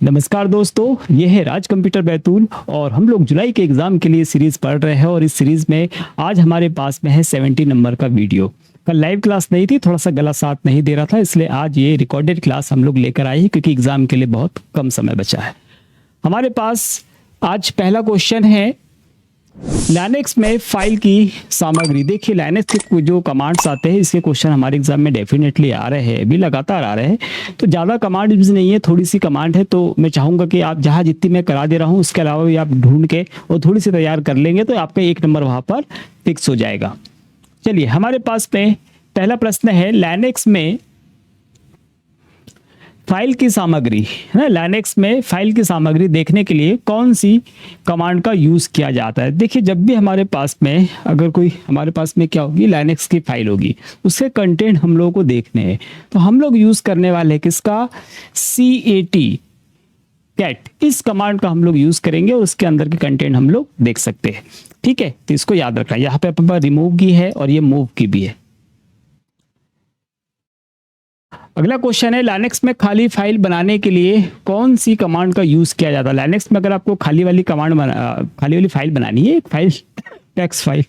नमस्कार दोस्तों, ये है राज कंप्यूटर बैतूल और हम लोग जुलाई के एग्जाम के लिए सीरीज पढ़ रहे हैं। और इस सीरीज में आज हमारे पास में है 70 नंबर का वीडियो। कल लाइव क्लास नहीं थी, थोड़ा सा गला साथ नहीं दे रहा था, इसलिए आज ये रिकॉर्डेड क्लास हम लोग लेकर आए हैं क्योंकि एग्जाम के लिए बहुत कम समय बचा है। हमारे पास आज पहला क्वेश्चन है लाइनेक्स में फाइल की सामग्री। देखिए लाइनेक्स के जो कमांड्स आते हैं इसके क्वेश्चन हमारे एग्जाम में डेफिनेटली आ रहे हैं, अभी लगातार आ रहे हैं। तो ज़्यादा कमांड यूज नहीं है, थोड़ी सी कमांड है। तो मैं चाहूँगा कि आप जहाँ जितनी मैं करा दे रहा हूँ उसके अलावा भी आप ढूंढ के और थोड़ी सी तैयार कर लेंगे तो आपका 1 नंबर वहाँ पर फिक्स हो जाएगा। चलिए हमारे पास में पहला प्रश्न है लाइनेक्स में फाइल की सामग्री है ना। लाइनेक्स में फाइल की सामग्री देखने के लिए कौन सी कमांड का यूज़ किया जाता है। देखिए जब भी हमारे पास में अगर कोई हमारे पास में क्या होगी, लाइनेक्स की फाइल होगी, उसके कंटेंट हम लोगों को देखने हैं तो हम लोग यूज़ करने वाले हैं किसका, कैट। इस कमांड का हम लोग यूज़ करेंगे और उसके अंदर के कंटेंट हम लोग देख सकते हैं। ठीक है, तो इसको याद रखना। यहाँ पे अपने पास रिमूव की है और ये मूव की भी है। अगला क्वेश्चन है लाइनेक्स में खाली फाइल बनाने के लिए कौन सी कमांड का यूज किया जाता है। लाइनेक्स में अगर आपको खाली वाली फाइल बनानी है, एक फाइल टेक्स्ट फाइल,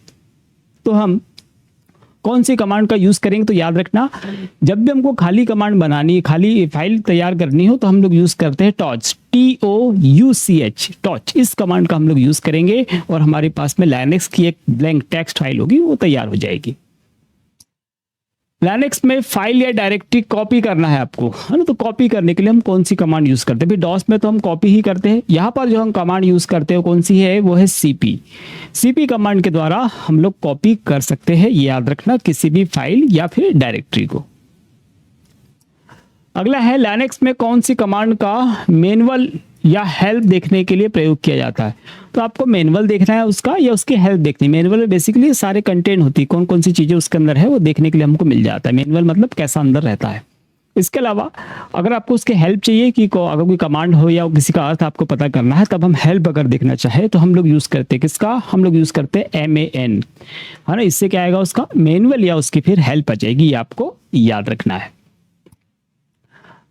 तो हम कौन सी कमांड का यूज करेंगे। तो याद रखना जब भी हमको खाली कमांड बनानी है, खाली फाइल तैयार करनी हो, तो हम लोग यूज करते हैं टॉच, TOUCH, टॉच। इस कमांड का हम लोग यूज करेंगे और हमारे पास में लाइनेक्स की एक ब्लैंक टेक्स्ट फाइल होगी, वो तैयार हो जाएगी। लाइनेक्स में फाइल या डायरेक्टरी कॉपी करना है आपको, है ना। तो कॉपी करने के लिए हम कौन सी कमांड यूज करते हैं। फिर डॉस में तो हम कॉपी ही करते हैं। यहाँ पर जो हम कमांड यूज करते हैं कौन सी है, वो है CP कमांड के द्वारा हम लोग कॉपी कर सकते हैं, ये याद रखना, किसी भी फाइल या फिर डायरेक्टरी को। अगला है लाइनेक्स में कौन सी कमांड का मैनुअल या हेल्प देखने के लिए प्रयोग किया जाता है। तो आपको मैनुअल देखना है उसका या उसकी हेल्प देखनी। मैनुअल में बेसिकली सारे कंटेंट होती है, कौन कौन सी चीजें उसके अंदर है वो देखने के लिए हमको मिल जाता है। मैनुअल मतलब कैसा अंदर रहता है। इसके अलावा अगर आपको उसके हेल्प चाहिए कि अगर कोई कमांड हो या किसी का अर्थ आपको पता करना है, तब हम हेल्प अगर देखना चाहे तो हम लोग यूज करते हैं किसका, हम लोग यूज करते हैं MAN, है ना। इससे क्या आएगा, उसका मैनुअल या उसकी फिर हेल्प आ जाएगी, ये आपको याद रखना है।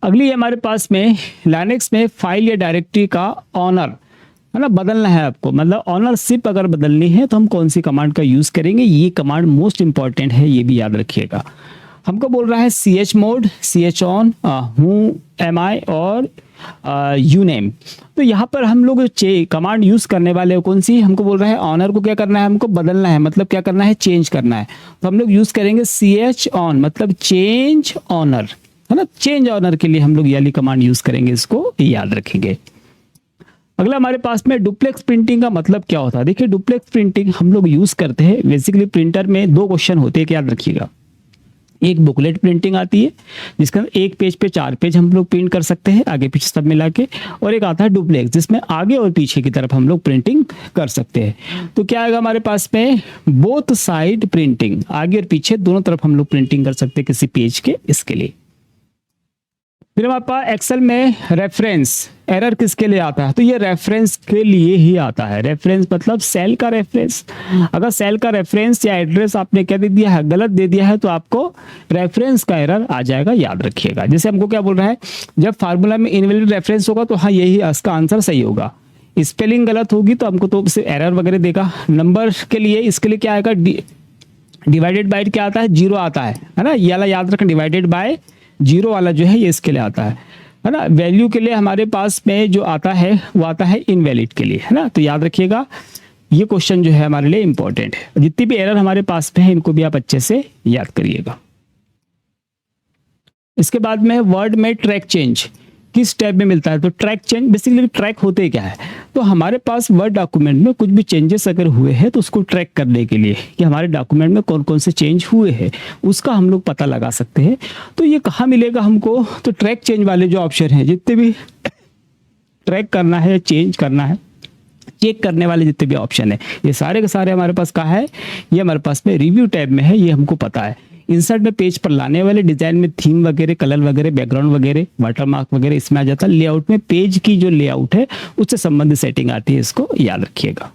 अगली हमारे पास में लाइनेक्स में फाइल या डायरेक्टरी का ऑनर, है ना, बदलना है आपको, मतलब ऑनरशिप अगर बदलनी है तो हम कौन सी कमांड का यूज करेंगे। ये कमांड मोस्ट इंपॉर्टेंट है, ये भी याद रखिएगा। हमको बोल रहा है chmod, chon, who am I और uname। तो यहाँ पर हम लोग कमांड यूज करने वाले कौन सी, हमको बोल रहा है ऑनर को क्या करना है, हमको बदलना है, मतलब क्या करना है, चेंज करना है। तो हम लोग यूज करेंगे chon, मतलब चेंज ऑनर, है ना। चेंज ऑनर के लिए हम लोग ये वाली कमांड यूज करेंगे, इसको याद रखेंगे। अगला हमारे पास में डुप्लेक्स प्रिंटिंग का मतलब क्या होता है। देखिए डुप्लेक्स प्रिंटिंग हम लोग यूज करते हैं बेसिकली प्रिंटर में 2 क्वेश्चन होते हैं, याद रखिएगा। एक बुकलेट प्रिंटिंग आती है जिसका एक पेज पे 4 पेज हम लोग प्रिंट कर सकते हैं, आगे पीछे सब मिला के। और एक आता है डुप्लेक्स जिसमें आगे और पीछे की तरफ हम लोग प्रिंटिंग कर सकते हैं। तो क्या आएगा हमारे पास में, बोथ साइड प्रिंटिंग, आगे और पीछे दोनों तरफ हम लोग प्रिंटिंग कर सकते हैं किसी पेज के, इसके लिए। फिर हमारे पास एक्सेल में रेफरेंस एरर किसके लिए आता है, तो ये रेफरेंस के लिए ही आता है। रेफरेंस मतलब सेल का रेफरेंस। अगर सेल का रेफरेंस या एड्रेस आपने क्या दे दिया है, गलत दे दिया है, तो आपको रेफरेंस का एरर आ जाएगा, याद रखिएगा। जैसे हमको क्या बोल रहा है, जब फार्मूला में इनवैलिड रेफरेंस होगा तो हाँ यही इसका आंसर सही होगा। स्पेलिंग गलत होगी तो हमको तो एरर वगैरह देगा। नंबर के लिए इसके लिए क्या आएगा, डिवाइडेड बाय क्या आता है, 0 आता है ना। ये वाला याद रखें, डिवाइडेड बाय 0 वाला जो है ये इसके लिए आता है ना। वैल्यू के लिए हमारे पास में जो आता है वो आता है इनवैलिड के लिए, है ना। तो याद रखिएगा ये क्वेश्चन जो है हमारे लिए इंपॉर्टेंट है। जितनी भी एरर हमारे पास में है इनको भी आप अच्छे से याद करिएगा। इसके बाद में वर्ड में ट्रैक चेंज किस टैब में मिलता है। तो ट्रैक चेंज बेसिकली ट्रैक होते क्या है, तो हमारे पास वर्ड डॉक्यूमेंट में कुछ भी चेंजेस अगर हुए हैं तो उसको ट्रैक करने के लिए कि हमारे डॉक्यूमेंट में कौन कौन से चेंज हुए हैं उसका हम लोग पता लगा सकते हैं। तो ये कहाँ मिलेगा हमको, तो ट्रैक चेंज वाले जो ऑप्शन हैं, जितने भी ट्रैक करना है, चेंज करना है, चेक करने वाले जितने भी ऑप्शन है, ये सारे के सारे हमारे पास कहाँ है, ये हमारे पास में रिव्यू टैब में है, ये हमको पता है। इंसर्ट में पेज पर लाने वाले डिजाइन में थीम वगैरह, कलर वगैरह, बैकग्राउंड वगैरह, वाटरमार्क वगैरह इसमें आ जाता है। लेआउट में पेज की जो लेआउट है उससे संबंधित सेटिंग आती है, इसको याद रखिएगा।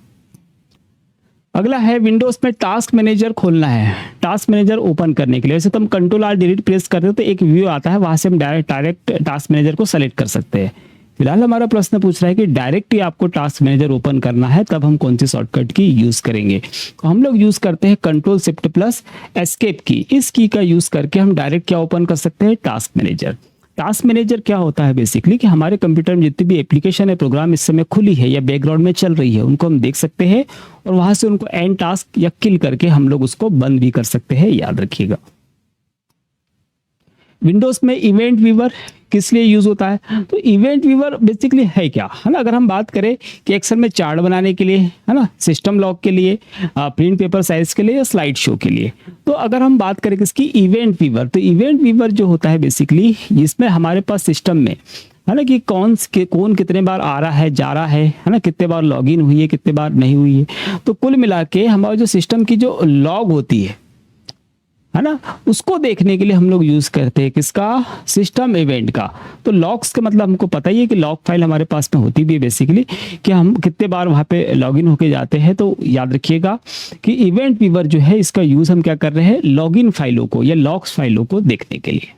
अगला है विंडोज में टास्क मैनेजर खोलना है। टास्क मैनेजर ओपन करने के लिए वैसे तो हम कंट्रोल आर डिलीट प्रेस करते हैं तो एक व्यू आता है, वहां से हम डायरेक्ट टास्क मैनेजर को सेलेक्ट कर सकते हैं। फिलहाल हमारा प्रश्न पूछ रहा है कि डायरेक्ट ही आपको टास्क मैनेजर ओपन करना है तब हम कौन सी शॉर्टकट की यूज करेंगे। तो हम लोग यूज करते हैं कंट्रोल शिफ्ट प्लस एस्केप की। इस की का यूज करके हम डायरेक्ट क्या ओपन कर सकते हैं, टास्क मैनेजर। टास्क मैनेजर क्या होता है बेसिकली कि हमारे कंप्यूटर में जितनी भी एप्लीकेशन है, प्रोग्राम इस समय खुली है या बैकग्राउंड में चल रही है, उनको हम देख सकते हैं और वहां से उनको एंड टास्क या किल करके हम लोग उसको बंद भी कर सकते हैं, याद रखिएगा। विंडोज में इवेंट व्यूवर किस लिए यूज होता है, तो इवेंट व्यूवर बेसिकली है क्या, है ना। अगर हम बात करें कि एक्सेल में चार्ट बनाने के लिए, है ना, सिस्टम लॉग के लिए, प्रिंट पेपर साइज के लिए या स्लाइड शो के लिए, तो अगर हम बात करें किसकी, इवेंट व्यूवर, तो इवेंट व्यूवर जो होता है बेसिकली इसमें हमारे पास सिस्टम में, है ना, कि कौन कितने बार आ रहा है, जा रहा है ना, कितने बार लॉगिन हुई है, कितने बार नहीं हुई है, तो कुल मिला के हमारे जो सिस्टम की जो लॉग होती है ना, उसको देखने के लिए हम लोग यूज करते हैं किसका, सिस्टम इवेंट का। तो लॉग्स का मतलब हमको पता ही है कि लॉग फाइल हमारे पास में होती भी है बेसिकली, कि हम कितने बार वहां पे लॉगिन होके जाते हैं। तो याद रखिएगा कि इवेंट व्यूवर जो है इसका यूज हम क्या कर रहे हैं, लॉगिन फाइलों को या लॉग्स फाइलों को देखने के लिए।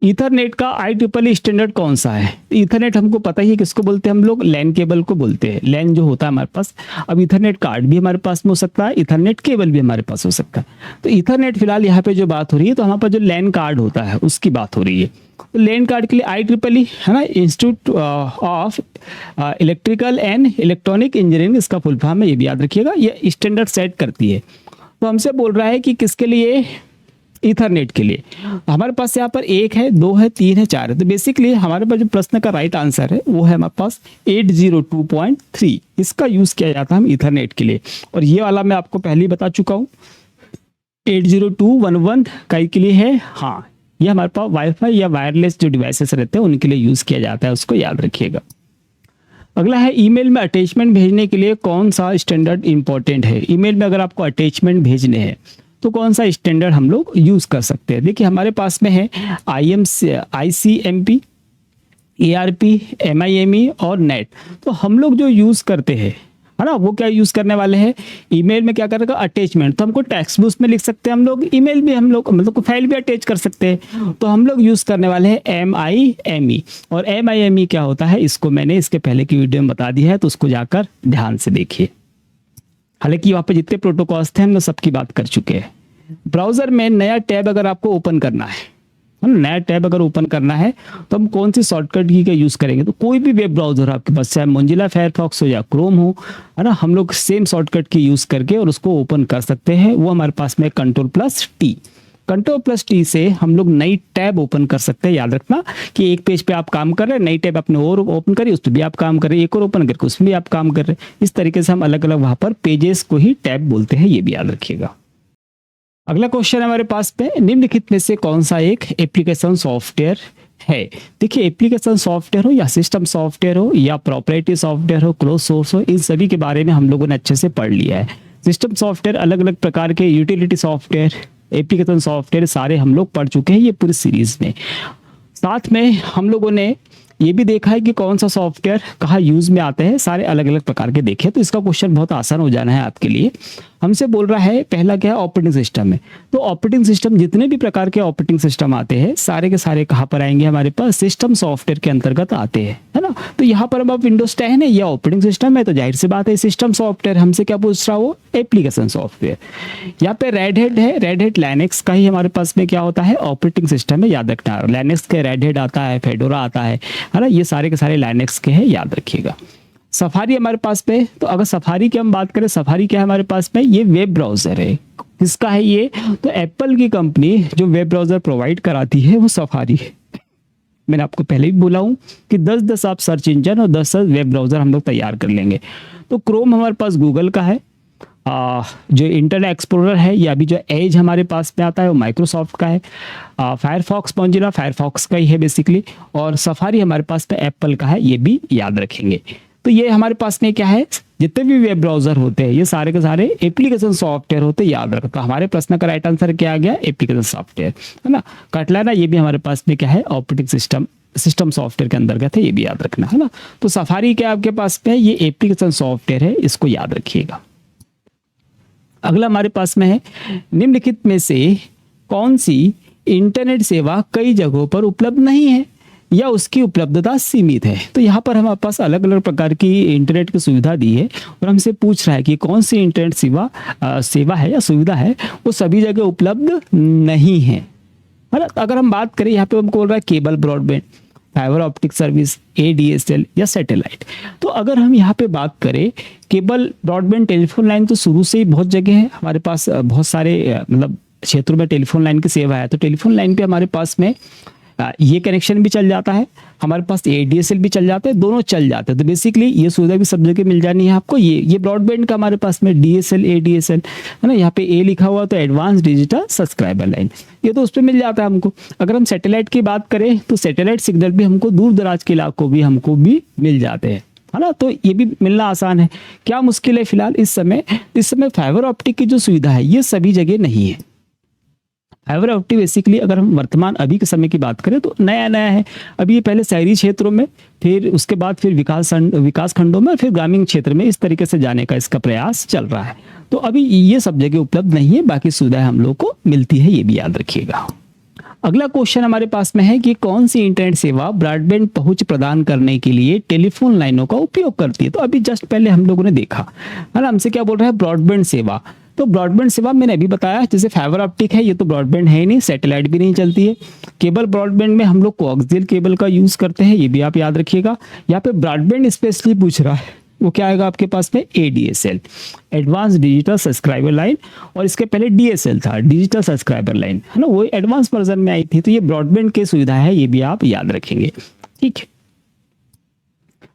ईथरनेट का IEEE स्टैंडर्ड कौन सा है, ईथरनेट हमको पता ही है किसको बोलते हैं, हम लोग लैन केबल को बोलते हैं। लैन जो होता है हमारे पास, अब ईथरनेट कार्ड भी हमारे पास में हो सकता है, ईथरनेट केबल भी हमारे पास हो सकता है। तो ईथरनेट फिलहाल यहाँ पे जो बात हो रही है, तो हमारे पास जो लैन कार्ड होता है उसकी बात हो रही है। तो लैन कार्ड के लिए IEEE, है ना, institute of electrical and electronic engineering इसका फुल फॉर्म है, ये भी याद रखिएगा। ये स्टैंडर्ड सेट करती है। तो हमसे बोल रहा है कि किसके लिए, ईथरनेट के लिए। हमारे पास यहाँ पर 1 है, 2 है, 3 है, 4 है। तो बेसिकली हमारे पास जो प्रश्न का राइट आंसर है वो है हमारे पास 802.3, इसका यूज किया जाता है हम ईथरनेट के लिए। और ये वाला मैं आपको पहले ही बता चुका हूँ 802.11 का के लिए है। हाँ, ये हमारे पास वाईफाई या वायरलेस जो डिवाइसेस रहते हैं उनके लिए यूज किया जाता है, उसको याद रखिएगा। अगला है ईमेल में अटैचमेंट भेजने के लिए कौन सा स्टैंडर्ड इंपॉर्टेंट है। ईमेल में अगर आपको अटैचमेंट भेजने हैं तो कौन सा स्टैंडर्ड हम लोग यूज कर सकते हैं। देखिए हमारे पास में है ICMP, ARP, MIME और नेट। तो हम लोग जो यूज करते हैं, है ना, वो क्या यूज करने वाले हैं, ईमेल में क्या करेगा, अटैचमेंट। तो हमको टेक्स्ट बुक्स में लिख सकते हैं हम लोग, ईमेल भी हम लोग मतलब फाइल भी अटैच कर सकते हैं। तो हम लोग यूज करने वाले हैं MIME। और MIME क्या होता है, इसको मैंने इसके पहले की वीडियो में बता दिया है, तो उसको जाकर ध्यान से देखिए। हालांकि वहाँ पे जितने प्रोटोकॉल्स थे हम लोग सबकी बात कर चुके हैं। ब्राउजर में नया टैब अगर आपको ओपन करना है, नया टैब अगर ओपन करना है तो हम कौन सी शॉर्टकट की का यूज करेंगे। तो कोई भी वेब ब्राउजर आपके पास, चाहे मोजिला फायरफॉक्स हो या क्रोम हो, है ना, हम लोग सेम शॉर्टकट की यूज करके और उसको ओपन कर सकते हैं। वो हमारे पास में Ctrl+T, Ctrl+T से हम लोग नई टैब ओपन कर सकते हैं। याद रखना कि एक पेज पे आप काम कर रहे हैं, नई टैब अपने और ओपन करिए, उस पर भी आप काम कर रहे हैं, एक और ओपन करके उसमें भी आप काम कर रहे हैं। इस तरीके से हम अलग अलग वहां पर पेजेस को ही टैब बोलते हैं, ये भी याद रखिएगा। अगला क्वेश्चन है हमारे पास में, निम्नलिखित में से कौन सा एक एप्लीकेशन सॉफ्टवेयर है। देखिए एप्लीकेशन सॉफ्टवेयर हो या सिस्टम सॉफ्टवेयर हो या प्रॉपर्टी सॉफ्टवेयर हो, क्लोज सोर्स हो, इन सभी के बारे में हम लोगों ने अच्छे से पढ़ लिया है। सिस्टम सॉफ्टवेयर, अलग अलग प्रकार के यूटिलिटी सॉफ्टवेयर, एप्लीकेशन सॉफ्टवेयर सारे हम लोग पढ़ चुके हैं ये पूरी सीरीज में। साथ में हम लोगों ने ये भी देखा है कि कौन सा सॉफ्टवेयर कहाँ यूज में आते हैं, सारे अलग अलग प्रकार के देखे। तो इसका क्वेश्चन बहुत आसान हो जाना है आपके लिए। हमसे बोल रहा है पहला क्या है, ऑपरेटिंग सिस्टम है। तो ऑपरेटिंग सिस्टम, जितने भी प्रकार के ऑपरेटिंग सिस्टम आते हैं सारे के सारे कहाँ पर आएंगे, हमारे पास सिस्टम सॉफ्टवेयर के अंतर्गत आते हैं, है ना। तो यहाँ पर अब विंडोज 10 है या ऑपरेटिंग सिस्टम है, तो जाहिर सी बात है सिस्टम सॉफ्टवेयर। हमसे क्या पूछ रहा हो, एप्लीकेशन सॉफ्टवेयर। यहाँ पे रेड हेड है, रेड हेड लाइनेक्स का ही हमारे पास में क्या होता है, ऑपरेटिंग सिस्टम है, याद रखना। लाइनेक्स के रेड हेड आता है, फेडोरा आता है ना, ये सारे के सारे लाइनेक्स के हैं, याद रखिएगा। सफारी हमारे पास पे, तो अगर सफारी की हम बात करें, सफारी क्या है हमारे पास में, ये वेब ब्राउजर है। किसका है ये, तो एप्पल की कंपनी जो वेब ब्राउजर प्रोवाइड कराती है वो सफारी है। मैंने आपको पहले भी बोला हूं कि 10-10 आप सर्च इंजन और 10 वेब ब्राउजर हम लोग तैयार कर लेंगे। तो क्रोम हमारे पास गूगल का है, जो इंटरनेट एक्सप्लोरर है या अभी जो एज हमारे पास में आता है वो माइक्रोसॉफ्ट का है। फायरफॉक्स, मोजिला फायरफॉक्स का ही है बेसिकली। और सफारी हमारे पास में एप्पल का है, ये भी याद रखेंगे। तो ये हमारे पास में क्या है, जितने भी वेब ब्राउजर होते हैं ये सारे के सारे एप्लीकेशन सॉफ्टवेयर होते हैं, याद रखो। तो हमारे प्रश्न का राइट आंसर क्या आ गया, एप्लीकेशन सॉफ्टवेयर, है ना। कटलाना ये भी हमारे पास में क्या है, ऑपरेटिंग सिस्टम सॉफ्टवेयर के अंतर्गत है, ये भी याद रखना, है ना। तो सफारी क्या आपके पास में, ये एप्लीकेशन सॉफ्टवेयर है, इसको याद रखिएगा। अगला हमारे पास में है, निम्नलिखित में से कौन सी इंटरनेट सेवा कई जगहों पर उपलब्ध नहीं है। या उसकी उपलब्धता सीमित है। तो यहाँ पर हमारे पास अलग अलग प्रकार की इंटरनेट की सुविधा दी है और हमसे पूछ रहा है कि कौन सी इंटरनेट सेवा है या सुविधा है वो सभी जगह उपलब्ध नहीं है ना। अगर हम बात करें यहाँ पे हमको बोल रहा है cable broadband, fibre optic service, ADSL या सैटेलाइट। तो अगर हम यहाँ पे बात करें केबल ब्रॉडबैंड टेलीफोन लाइन, तो शुरू से ही बहुत जगह है हमारे पास, बहुत सारे मतलब क्षेत्रों में टेलीफोन लाइन की सेवा है। तो टेलीफोन लाइन पे हमारे पास में ये कनेक्शन भी चल जाता है, हमारे पास ADSL भी चल जाते हैं, दोनों चल जाते हैं। तो बेसिकली ये सुविधा भी सब जगह मिल जानी है आपको। ये ब्रॉडबैंड का हमारे पास में DSL ADSL है ना, यहाँ पे A लिखा हुआ तो एडवांस डिजिटल सब्सक्राइबर लाइन, ये तो उस पर मिल जाता है हमको। अगर हम सैटेलाइट की बात करें तो सैटेलाइट सिग्नल भी हमको दूर दराज के इलाकों भी हमको भी मिल जाते हैं, है ना। तो ये भी मिलना आसान है। क्या मुश्किल है फिलहाल इस समय फाइबर ऑप्टिक की जो सुविधा है ये सभी जगह नहीं है। फाइबर ऑप्टिक बेसिकली अगर हम वर्तमान अभी के समय की बात करें तो नया नया है। अभी ये पहले शहरी क्षेत्रों में, फिर उसके बाद फिर विकास खंडों में, फिर ग्रामीण क्षेत्र में, इस तरीके से जाने का इसका प्रयास चल रहा है। तो अभी ये सब जगह उपलब्ध नहीं है, बाकी सुविधाएं हम लोग को मिलती है, ये भी याद रखिएगा। अगला क्वेश्चन हमारे पास में है कि कौन सी इंटरनेट सेवा ब्रॉडबैंड पहुंच प्रदान करने के लिए टेलीफोन लाइनों का उपयोग करती है। तो अभी जस्ट पहले हम लोगों ने देखा है ना, हमसे क्या बोल रहा है, ब्रॉडबैंड सेवा। तो ब्रॉडबैंड सेवा मैंने अभी बताया, जैसे फाइबर ऑप्टिक है ये तो ब्रॉडबैंड है ही नहीं, सैटेलाइट भी नहीं चलती है। केबल ब्रॉडबैंड में हम लोग कोएक्सियल केबल का यूज करते हैं, ये भी आप याद रखिएगा। यहाँ पे ब्रॉडबैंड स्पेशली पूछ रहा है, वो क्या आएगा आपके पास में, ADSL advance digital subscriber line, और इसके पहले DSL था, डिजिटल सब्सक्राइबर लाइन, है ना, वो एडवांस वर्जन में आई थी। तो ये ब्रॉडबैंड की सुविधा है, ये भी आप याद रखेंगे, ठीक है।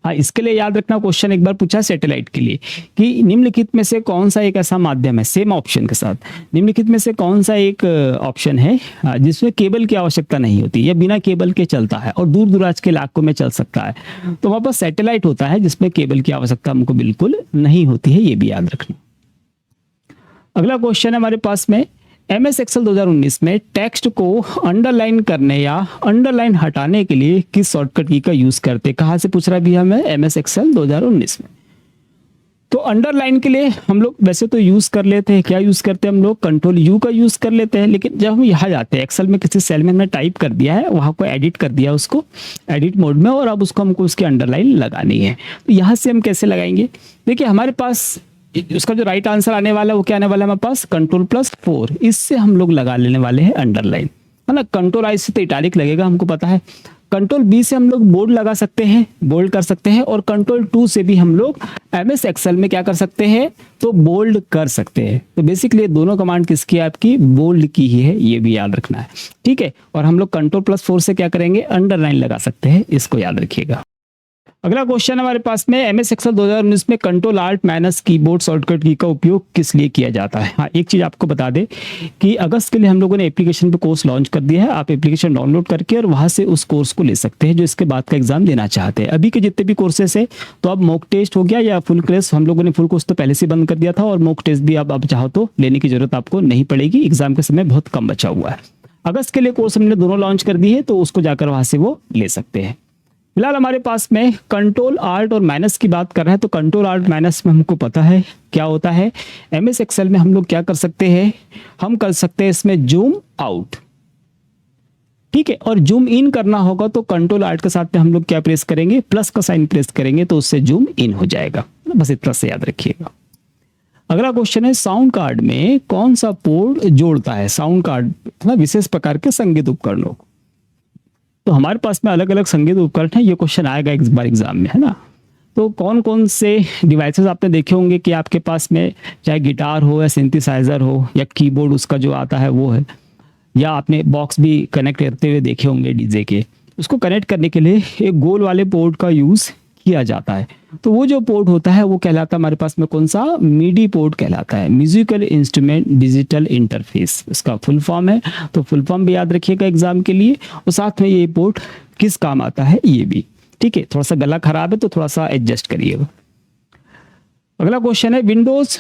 हाँ, इसके लिए याद रखना क्वेश्चन एक बार पूछा सैटेलाइट के लिए कि निम्नलिखित में से कौन सा एक ऐसा माध्यम है, सेम ऑप्शन के साथ, निम्नलिखित में से कौन सा एक ऑप्शन है जिसमें केबल की आवश्यकता नहीं होती या बिना केबल के चलता है और दूर दराज के इलाकों में चल सकता है। तो वहां पर सैटेलाइट होता है जिसमें केबल की आवश्यकता हमको बिल्कुल नहीं होती है, ये भी याद रखना। अगला क्वेश्चन है हमारे पास में, MS Excel 2019 में टेक्स्ट को अंडरलाइन करने या अंडरलाइन हटाने के लिए किस शॉर्टकट की का यूज करते, कहाँ से पूछ रहा भी हमें, MS Excel 2019 में। तो अंडरलाइन के लिए हम लोग वैसे तो यूज कर लेते हैं, क्या यूज करते हैं हम लोग, Ctrl+U का यूज कर लेते हैं। लेकिन जब हम यहाँ जाते हैं एक्सेल में, किसी सेल में हमने टाइप कर दिया है, वहां को एडिट कर दिया उसको एडिट मोड में, और अब उसको हमको उसकी अंडरलाइन लगानी है। तो यहाँ से हम कैसे लगाएंगे, देखिए हमारे पास उसका जो राइट आंसर आने वाला है वो क्या आने वाला है हमारे पास, Ctrl+4, इससे हम लोग लगा लेने वाले हैं अंडरलाइन, है ना। Ctrl+I से तो इटैलिक लगेगा हमको पता है, Ctrl+B से हम लोग बोल्ड लगा सकते हैं, बोल्ड कर सकते हैं, और Ctrl+2 से भी हम लोग MS Excel में क्या कर सकते हैं, तो बोल्ड कर सकते हैं। तो बेसिकली दोनों कमांड किसकी है आपकी, बोल्ड की ही है, ये भी याद रखना है, ठीक है। और हम लोग Ctrl+4 से क्या करेंगे, अंडरलाइन लगा सकते हैं, इसको याद रखिएगा। अगला क्वेश्चन हमारे पास में, MS Excel 2019 में Ctrl+Alt- कीबोर्ड शॉर्टकट की का उपयोग किस लिए किया जाता है। हाँ, एक चीज आपको बता दे कि अगस्त के लिए हम लोगों ने एप्लीकेशन पे कोर्स लॉन्च कर दिया है। आप एप्लीकेशन डाउनलोड करके और वहां से उस कोर्स को ले सकते हैं जो इसके बाद का एग्जाम देना चाहते हैं। अभी के जितने भी कोर्सेस है, तो अब मॉक टेस्ट हो गया या फुल कोर्स, हम लोगों ने फुल कोर्स तो पहले से बंद कर दिया था, और मॉक टेस्ट भी अब चाहो तो लेने की जरूरत आपको नहीं पड़ेगी, एग्जाम के समय बहुत कम बचा हुआ है। अगस्त के लिए कोर्स हमने दोनों लॉन्च कर दी है, तो उसको जाकर वहां से वो ले सकते हैं। फिलहाल हमारे पास में Ctrl+Alt+- की बात कर रहे हैं, तो Ctrl+Alt- में हमको पता है क्या होता है। MS Excel में हम लोग क्या कर सकते हैं, हम कर सकते हैं इसमें जूम आउट, ठीक है। और जूम इन करना होगा तो Ctrl+Alt के साथ में हम लोग क्या प्रेस करेंगे, प्लस का साइन प्रेस करेंगे, तो उससे जूम इन हो जाएगा। बस इतना से याद रखिएगा। अगला क्वेश्चन है, साउंड कार्ड में कौन सा पोर्ट जोड़ता है, साउंड कार्ड विशेष प्रकार के संगीत उपकरणों को। तो हमारे पास में अलग अलग संगीत उपकरण है, ये क्वेश्चन आएगा एक बार एग्जाम में, है ना। तो कौन कौन से डिवाइसेस आपने देखे होंगे कि आपके पास में चाहे गिटार हो या सिंथेसाइजर हो या कीबोर्ड उसका जो आता है वो है, या आपने बॉक्स भी कनेक्ट करते हुए देखे होंगे डीजे के। उसको कनेक्ट करने के लिए एक गोल वाले पोर्ट का यूज किया जाता है। तो वो जो पोर्ट होता है वो कहलाता है हमारे पास में कौन सा, MIDI पोर्ट कहलाता है, म्यूजिकल इंस्ट्रूमेंट डिजिटल इंटरफेस, इसका फुल फॉर्म है। तो फुल फॉर्म भी याद रखिएगा एग्जाम के लिए, और साथ में ये पोर्ट किस काम आता है ये भी, ठीक है। थोड़ा सा गला खराब है तो थोड़ा सा एडजस्ट करिएगा। अगला क्वेश्चन है, विंडोज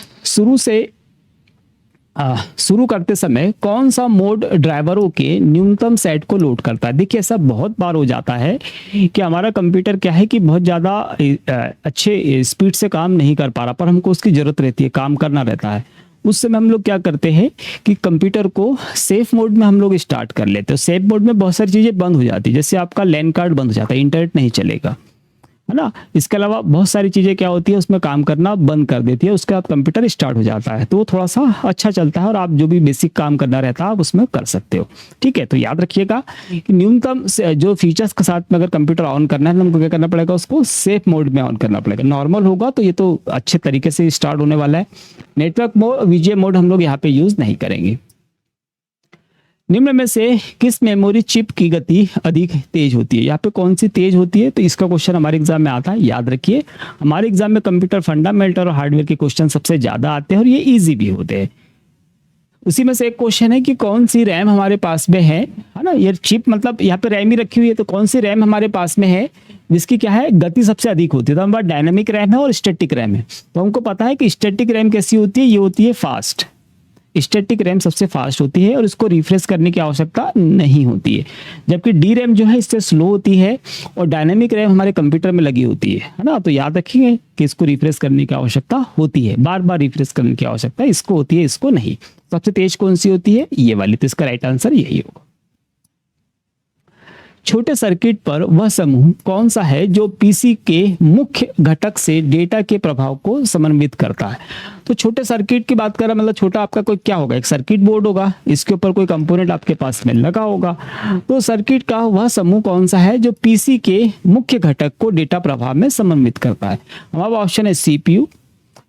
शुरू करते समय कौन सा मोड ड्राइवरों के न्यूनतम सेट को लोड करता है। देखिए ऐसा बहुत बार हो जाता है कि हमारा कंप्यूटर क्या है कि बहुत ज़्यादा अच्छे स्पीड से काम नहीं कर पा रहा, पर हमको उसकी ज़रूरत रहती है, काम करना रहता है। उस समय हम लोग क्या करते हैं कि कंप्यूटर को सेफ मोड में हम लोग स्टार्ट कर लेते हैं। सेफ मोड में बहुत सारी चीज़ें बंद हो जाती है, जैसे आपका लैन कार्ड बंद हो जाता है, इंटरनेट नहीं चलेगा, है ना। इसके अलावा बहुत सारी चीज़ें क्या होती है, उसमें काम करना बंद कर देती है, उसके बाद कंप्यूटर स्टार्ट हो जाता है, तो वो थोड़ा सा अच्छा चलता है और आप जो भी बेसिक काम करना रहता है आप उसमें कर सकते हो। ठीक है, तो याद रखिएगा कि न्यूनतम जो फीचर्स के साथ में अगर कंप्यूटर ऑन करना है तो हमको क्या करना पड़ेगा, उसको सेफ मोड में ऑन करना पड़ेगा। नॉर्मल होगा तो ये तो अच्छे तरीके से स्टार्ट होने वाला है। नेटवर्क मोड, वीजीए मोड हम लोग यहाँ पे यूज नहीं करेंगे। निम्न में से किस मेमोरी चिप की गति अधिक तेज होती है? यहाँ पे कौन सी तेज होती है, तो इसका क्वेश्चन हमारे एग्जाम में आता है। याद रखिए, हमारे एग्जाम में कंप्यूटर फंडामेंटल और हार्डवेयर के क्वेश्चन सबसे ज्यादा आते हैं और ये इजी भी होते हैं। उसी में से एक क्वेश्चन है कि कौन सी रैम हमारे पास में है ना। ये चिप मतलब यहाँ पे रैम ही रखी हुई है, तो कौन सी रैम हमारे पास में है जिसकी क्या है, गति सबसे अधिक होती है। तो हमारे पास डायनेमिक रैम है और स्टैटिक रैम है। तो हमको पता है कि स्टैटिक रैम कैसी होती है, ये होती है फास्ट। स्टैटिक रैम सबसे फास्ट होती है और इसको रिफ्रेश करने की आवश्यकता नहीं होती है, जबकि डी रैम जो है इससे स्लो होती है और डायनेमिक रैम हमारे कंप्यूटर में लगी होती है ना। तो याद रखिए कि इसको रिफ्रेश करने की आवश्यकता होती है, बार बार रिफ्रेश करने की आवश्यकता इसको होती है, इसको नहीं। सबसे तेज कौन सी होती है, ये वाली। तो इसका राइट आंसर यही होगा। छोटे सर्किट पर वह समूह कौन सा है जो पीसी के मुख्य घटक से डेटा के प्रभाव को समन्वित करता है? तो छोटे सर्किट की बात करें, मतलब छोटा आपका कोई क्या होगा, एक सर्किट बोर्ड होगा, इसके ऊपर कोई कंपोनेंट आपके पास में लगा होगा। तो सर्किट का वह समूह कौन सा है जो पीसी के मुख्य घटक को डेटा प्रभाव में समन्वित करता है? हमारा ऑप्शन है सीपीयू,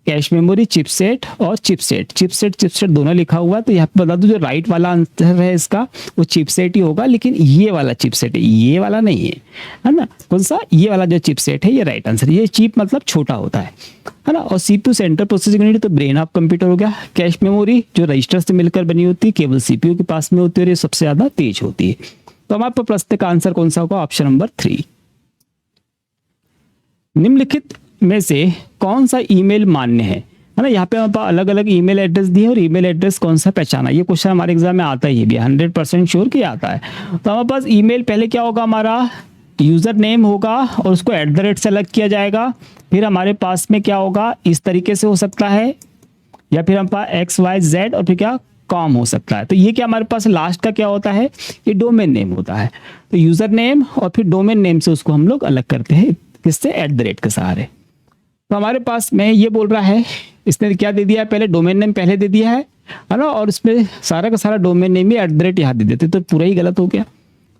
कैश मेमोरी, चिपसेट और चिपसेट। चिपसेट दोनों लिखा हुआ है, तो यहाँ पे बता दूं जो राइट वाला आंसर है इसका वो चिपसेट ही होगा, लेकिन ये वाला चिपसेट है, ये वाला नहीं है ना। कौन सा, ये वाला जो चिपसेट है ये राइट आंसर। ये चिप मतलब छोटा होता है ना। और सीपीयू सेंट्रल प्रोसेसिंग यूनिट, तो ब्रेन ऑफ कंप्यूटर हो गया। कैश मेमोरी जो रजिस्टर से मिलकर बनी होती है, केवल सीपीयू के पास में होती है और ये सबसे ज्यादा तेज होती है। तो हमारे प्रश्न का आंसर कौन सा होगा, ऑप्शन नंबर 3। निम्नलिखित में से कौन सा ईमेल मान्य है ना। यहाँ पे हमारे पास अलग अलग ईमेल एड्रेस दिए और ईमेल एड्रेस कौन सा पहचाना, ये क्वेश्चन हमारे एग्जाम में आता ही भी 100% श्योर कि आता है। तो हमारे पास ईमेल पहले क्या होगा, हमारा यूजर नेम होगा और उसको @ से अलग किया जाएगा। फिर हमारे पास में क्या होगा, इस तरीके से हो सकता है, या फिर हमारे पास XYZ और फिर क्या कॉम हो सकता है। तो ये क्या हमारे पास लास्ट का क्या होता है, ये डोमेन नेम होता है। तो यूजर नेम और फिर डोमेन नेम से उसको हम लोग अलग करते हैं, किससे, @ के सहारे। तो हमारे पास में ये बोल रहा है, इसने क्या दे दिया है, पहले डोमेन नेम पहले दे दिया है ना, और इसमें सारा का सारा डोमेन नेम भी @ यहाँ दे देते, तो पूरा ही गलत हो गया।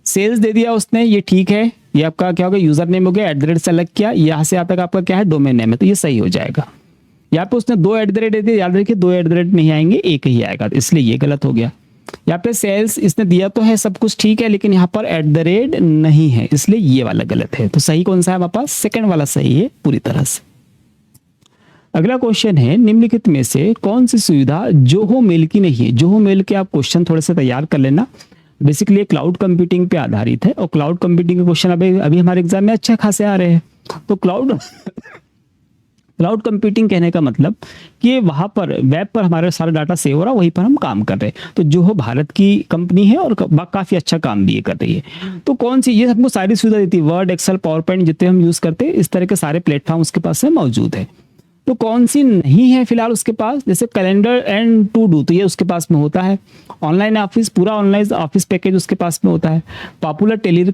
सेल्स दे दिया उसने, ये ठीक है, ये आपका क्या होगा, यूजर नेम हो गया, @ से अलग किया, यहाँ से यहाँ तक आपका क्या है, डोमेन नेम है, तो ये सही हो जाएगा। यहाँ पे उसने 2 @ दे दिए, याद रखिए 2 @ नहीं आएंगे, एक ही आएगा, तो इसलिए ये गलत हो गया। यहाँ पे सेल्स इसने दिया तो है, सब कुछ ठीक है, लेकिन यहाँ पर @ नहीं है, इसलिए ये वाला गलत है। तो सही कौन सा है हमारे पास, सेकंड वाला सही है पूरी तरह से। अगला क्वेश्चन है, निम्नलिखित में से कौन सी सुविधा जोहो मेल की नहीं है? जोहो मेल के आप क्वेश्चन थोड़े से तैयार कर लेना। बेसिकली क्लाउड कंप्यूटिंग पे आधारित है और क्लाउड कंप्यूटिंग के क्वेश्चन अभी हमारे एग्जाम में अच्छे खासे आ रहे हैं। तो क्लाउड कंप्यूटिंग कहने का मतलब कि वहां पर वेब पर हमारा सारा डाटा सेव हो रहा है, वहीं पर हम काम कर रहे हैं। तो जोहो भारत की कंपनी है और काफी अच्छा काम भी ये कर रही है। तो कौन सी, ये हमको सारी सुविधा देती है, वर्ड, एक्सेल, पावर पॉइंट जितने हम यूज करते हैं, इस तरह के सारे प्लेटफॉर्म उसके पास में मौजूद है। तो कौन सी नहीं है फिलहाल उसके पास, जैसे कैलेंडर एंड टू डू, तो ये उसके पास में होता है। ऑनलाइन ऑफिस, पूरा ऑनलाइन ऑफिस पैकेज उसके पास में होता है। पॉपुलर टेली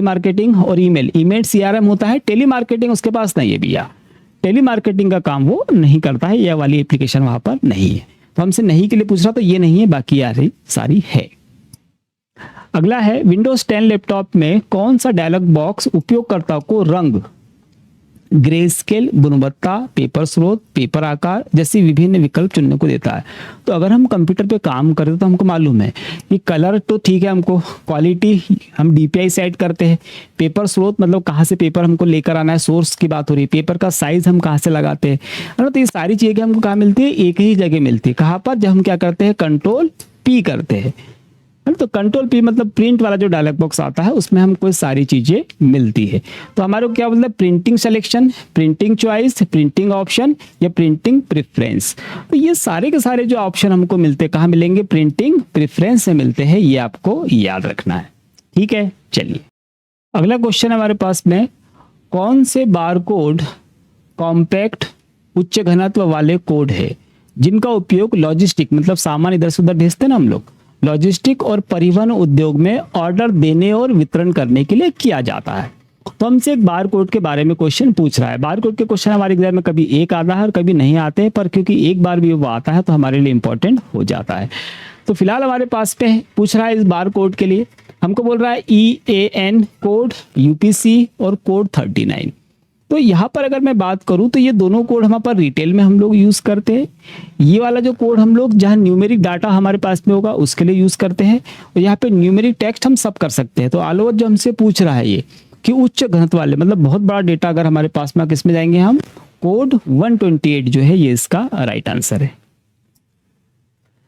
मार्केटिंग और ईमेल CRM होता है। टेली मार्केटिंग उसके पास नहीं है भैया, टेली मार्केटिंग का काम वो नहीं करता है, यह वाली एप्लीकेशन वहां पर नहीं है। तो हमसे नहीं के लिए पूछ रहा, तो ये नहीं है, बाकी यार सारी है। अगला है, विंडोज 10 लैपटॉप में कौन सा डायलॉग बॉक्स उपयोगकर्ता को रंग, ग्रे स्केल, गुणवत्ता, पेपर स्रोत, पेपर आकार जैसी विभिन्न विकल्प चुनने को देता है? तो अगर हम कंप्यूटर पे काम करते तो हमको मालूम है कि कलर तो ठीक है, हमको क्वालिटी हम DPI सेट करते हैं, पेपर स्रोत मतलब कहाँ से पेपर हमको लेकर आना है, सोर्स की बात हो रही है, पेपर का साइज हम कहाँ से लगाते हैं, है ना। तो ये सारी चीजें हमको कहाँ मिलती है, एक ही जगह मिलती है। कहाँ पर, जब हम क्या करते हैं, Ctrl+P करते हैं। तो Ctrl+P मतलब प्रिंट वाला जो डायलॉग बॉक्स आता है उसमें हमको सारी चीजें मिलती है। तो हमारे को क्या मतलब, printing selection, printing choice, printing option या प्रिंटिंग प्रेफरेंस। तो ये सारे के सारे जो ऑप्शन हमको मिलते हैं कहाँ मिलेंगे, प्रिंटिंग प्रेफरेंस से मिलते हैं, ये आपको याद रखना है। ठीक है, चलिए अगला क्वेश्चन हमारे पास में, कौन से बार कोड कॉम्पैक्ट उच्च घनत्व वाले कोड है जिनका उपयोग लॉजिस्टिक मतलब सामान इधर से उधर भेजते हैं ना हम लोग, लॉजिस्टिक और परिवहन उद्योग में ऑर्डर देने और वितरण करने के लिए किया जाता है। तो हमसे एक बार कोड के बारे में क्वेश्चन पूछ रहा है। बार कोड के क्वेश्चन हमारे एग्जाम में कभी एक आता है और कभी नहीं आते हैं, पर क्योंकि एक बार भी वो आता है तो हमारे लिए इंपॉर्टेंट हो जाता है। तो फिलहाल हमारे पास पे पूछ रहा है इस बार कोड के लिए, हमको बोल रहा है EAN कोड, UPC और कोड 39। तो यहाँ पर अगर मैं बात करूँ तो ये दोनों कोड हमारे पर रिटेल में हम लोग यूज़ करते हैं। ये वाला जो कोड हम लोग जहाँ न्यूमेरिक डाटा हमारे पास में होगा उसके लिए यूज़ करते हैं, और यहाँ पे न्यूमेरिक टेक्स्ट हम सब कर सकते हैं। तो ऑल ओवर जो हमसे पूछ रहा है ये कि उच्च घनत्व वाले मतलब बहुत बड़ा डेटा अगर हमारे पास में, किस में जाएंगे हम, कोड 128 जो है ये इसका राइट आंसर है।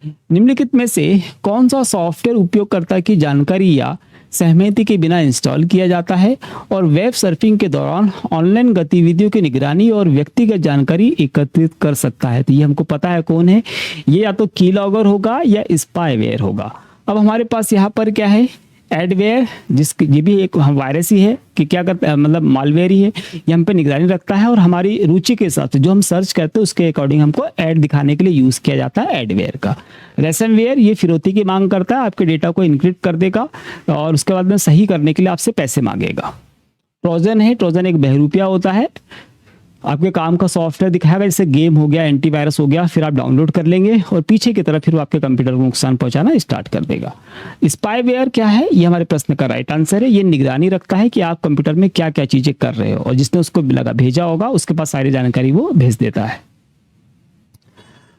निम्नलिखित में से कौन सा सॉफ्टवेयर उपयोगकर्ता की जानकारी या सहमति के बिना इंस्टॉल किया जाता है और वेब सर्फिंग के दौरान ऑनलाइन गतिविधियों की निगरानी और व्यक्तिगत जानकारी एकत्रित कर सकता है? तो ये हमको पता है कौन है, ये या तो कीलॉगर होगा या स्पाईवेयर होगा। अब हमारे पास यहाँ पर क्या है, एडवेयर, जिसकी ये भी एक वायरस ही है कि क्या करता है, मतलब मालवेयर ही है, ये हम पे निगरानी रखता है और हमारी रुचि के हिसाब से जो हम सर्च करते हैं उसके अकॉर्डिंग हमको ऐड दिखाने के लिए यूज़ किया जाता है एडवेयर का। रैंसमवेयर ये फिरौती की मांग करता है, आपके डेटा को इनक्रिप्ट कर देगा और उसके बाद में सही करने के लिए आपसे पैसे मांगेगा। ट्रोजन है, ट्रोजन एक बहरूपिया होता है, आपके काम का सॉफ्टवेयर दिखाएगा, जैसे गेम हो गया, एंटीवायरस हो गया, फिर आप डाउनलोड कर लेंगे और पीछे की तरफ फिर वो आपके कंप्यूटर को नुकसान पहुंचाना स्टार्ट कर देगा। स्पाईवेयर क्या है, ये हमारे प्रश्न का राइट आंसर है। ये निगरानी रखता है कि आप कंप्यूटर में क्या क्या चीजें कर रहे हो और जिसने उसको लगा भेजा होगा उसके पास सारी जानकारी वो भेज देता है।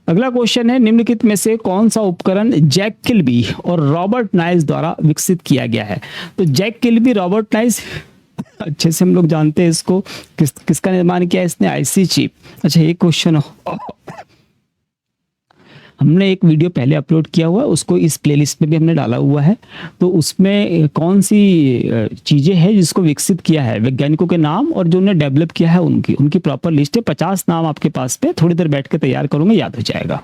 अगला क्वेश्चन है, निम्नलिखित में से कौन सा उपकरण जैक किल्बी और रॉबर्ट नाइस द्वारा विकसित किया गया है? तो जैक किल्बी, रॉबर्ट नाइस अच्छे से हम लोग जानते हैं इसको, किसका निर्माण किया है इसने, आईसी चिप। अच्छा एक क्वेश्चन हमने एक वीडियो पहले अपलोड किया हुआ है, उसको इस प्लेलिस्ट में भी हमने डाला हुआ है। तो उसमें कौन सी चीजें हैं जिसको विकसित किया है, वैज्ञानिकों के नाम और जो उन्हें डेवलप किया है उनकी प्रॉपर लिस्ट है। 50 नाम आपके पास पे, थोड़ी देर बैठ के तैयार करूंगा, याद हो जाएगा,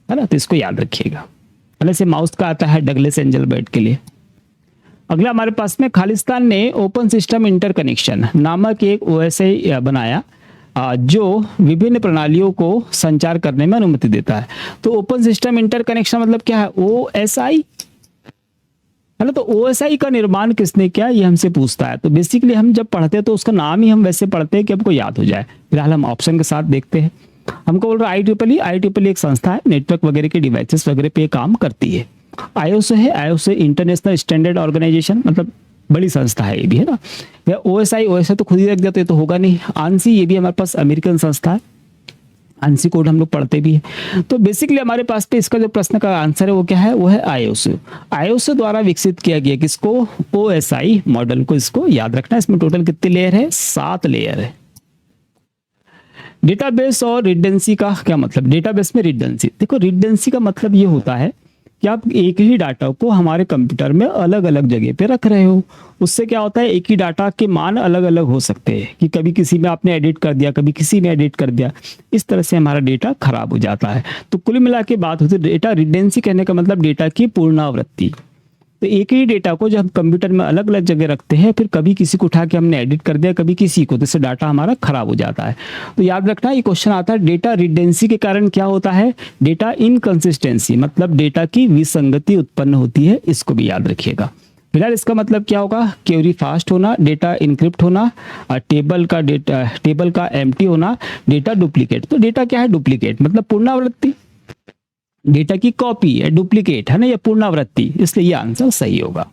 है ना। तो इसको याद रखिएगा। पहले से माउस का आता है डगलेस एंजलबर्ट के लिए। अगला हमारे पास में खालिस्तान ने ओपन सिस्टम इंटरकनेक्शन नामक एक OSI बनाया जो विभिन्न प्रणालियों को संचार करने में अनुमति देता है। तो ओपन सिस्टम इंटरकनेक्शन मतलब क्या है, OSI है ना। तो OSI का निर्माण किसने किया, ये हमसे पूछता है। तो बेसिकली हम जब पढ़ते हैं तो उसका नाम ही हम वैसे पढ़ते हैं कि हमको याद हो जाए। फिलहाल हम ऑप्शन के साथ देखते हैं। हमको बोल रहा है IEEE एक संस्था है, नेटवर्क वगैरह के डिवाइसेस वगैरह पे काम करती है। ISO है, ISO इंटरनेशनल स्टैंडर्ड ऑर्गेनाइजेशन, मतलब बड़ी संस्था है ये भी, है ना। या OSI तो खुद ही रख देते तो होगा नहीं। ANSI ये भी हमारे पास अमेरिकन संस्था है, ANSI कोड हम लोग पढ़ते भी है। तो बेसिकली हमारे पास पे इसका जो प्रश्न का आंसर है वो क्या है, वो है ISO द्वारा विकसित किया गया किसको, OSI मॉडल को। इसको याद रखना। इसमें टोटल कितने लेयर है, 7 लेयर है। डेटाबेस और रिडंडेंसी का क्या मतलब, डेटाबेस में रिडंडेंसी, देखो रिडंडेंसी का मतलब ये होता है कि आप एक ही डाटा को हमारे कंप्यूटर में अलग अलग जगह पे रख रहे हो। उससे क्या होता है, एक ही डाटा के मान अलग अलग हो सकते हैं कि कभी किसी में आपने एडिट कर दिया, कभी किसी में एडिट कर दिया, इस तरह से हमारा डेटा खराब हो जाता है। तो कुल मिला के बात होती है डेटा रिडंडेंसी कहने का मतलब डेटा की पुनरावृत्ति। तो एक ही डेटा को जब हम कंप्यूटर में अलग अलग जगह रखते हैं, फिर कभी किसी को उठा के हमने एडिट कर दिया, कभी किसी को, तो इससे डाटा हमारा खराब हो जाता है। तो याद रखना ये क्वेश्चन आता है डेटा रिडंडेंसी के कारण क्या होता है, डेटा इनकंसिस्टेंसी मतलब डेटा की विसंगति उत्पन्न होती है, इसको भी याद रखिएगा। फिलहाल इसका मतलब क्या होगा, क्वेरी फास्ट होना, डेटा इनक्रिप्ट होना, टेबल का एम्प्टी होना, डेटा डुप्लीकेट। तो डेटा क्या है, डुप्लीकेट मतलब पुनरावृत्ति, डेटा की कॉपी है, डुप्लीकेट है ना, या पुनरावृत्ति, इसलिए ये आंसर सही होगा।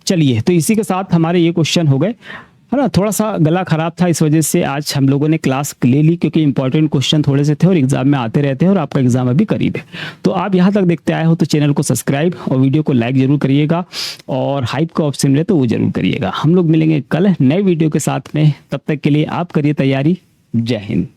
चलिए तो इसी के साथ हमारे ये क्वेश्चन हो गए, है ना। थोड़ा सा गला खराब था, इस वजह से आज हम लोगों ने क्लास ले ली, क्योंकि इंपॉर्टेंट क्वेश्चन थोड़े से थे और एग्जाम में आते रहते हैं और आपका एग्जाम अभी करीब है। तो आप यहाँ तक देखते आए हो तो चैनल को सब्सक्राइब और वीडियो को लाइक जरूर करिएगा, और हाइप का ऑप्शन मिले तो वो जरूर करिएगा। हम लोग मिलेंगे कल नए वीडियो के साथ में, तब तक के लिए आप करिए तैयारी। जय हिंद।